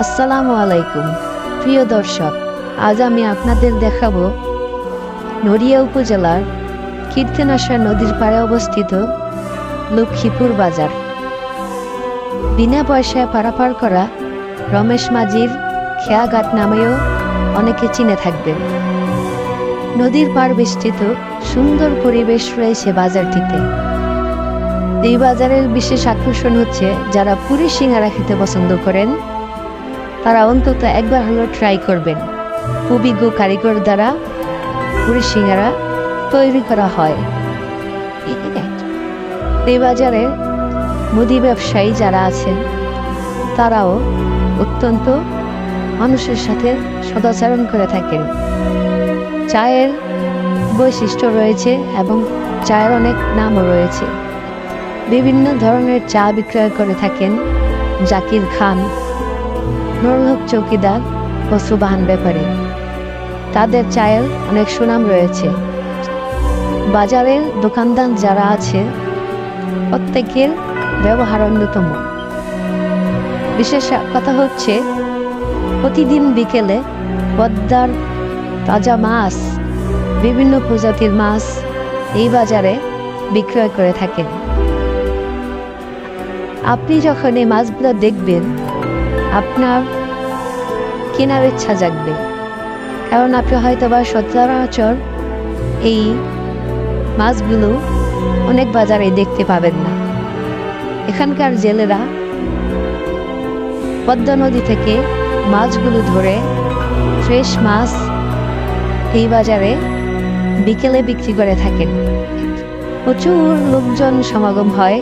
আসসালামু আলাইকুম প্রিয় দর্শক, আজ আমি আপনাদের দেখাবো নড়িয়া উপজেলার কীর্তনাশা নদীর পাড়ে অবস্থিত লক্ষ্মীপুর বাজার। বিনা পয়সায় পারাপার করা রমেশ মাঝির খেয়াঘাট নামেও অনেকে চিনে থাকবেন। নদীর পাড় বেষ্টিত সুন্দর পরিবেশ রয়েছে বাজারটিতে। এই বাজারের বিশেষ আকর্ষণ হচ্ছে যারা পুরি সিঙ্গারা খেতে পছন্দ করেন তারা অন্তত একবার হলেও ট্রাই করবেন। অভিজ্ঞ কারিগর দ্বারা পুরি সিঙ্গারা তৈরি করা হয়। এই বাজারে মুদি ব্যবসায়ী যারা আছেন তারাও অত্যন্ত মানুষের সাথে সদাচরণ করে থাকেন। চায়ের বৈশিষ্ট্য রয়েছে এবং চায়ের অনেক নামও রয়েছে। বিভিন্ন ধরনের চা বিক্রয় করে থাকেন জাকির খান, নুরুল চৌকিদার ও সুবহান ব্যাপারী। তাদের চায়ের অনেক সুনাম রয়েছে। বাজারের দোকানদার যারা আছে প্রত্যেকের ব্যবহার অন্যতম। বিশেষ কথা হচ্ছে প্রতিদিন বিকেলে পদ্মার তাজা মাছ, বিভিন্ন প্রজাতির মাছ এই বাজারে বিক্রয় করে থাকেন। আপনি যখন এই মাছগুলো দেখবেন আপনার কেনার ইচ্ছা জাগবে, কারণ আপনি হয়তো বা সচরাচর এই মাছগুলো অনেক বাজারে দেখতে পাবেন না। এখানকার জেলেরা পদ্মা নদী থেকে মাছগুলো ধরে ফ্রেশ মাছ এই বাজারে বিকেলে বিক্রি করে থাকেন। প্রচুর লোকজন সমাগম হয়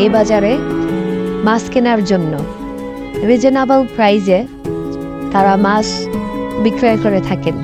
এই বাজারে মাছ কেনার জন্য। রিজনেবল প্রাইসে তারা মাছ বিক্রয় করে থাকেন।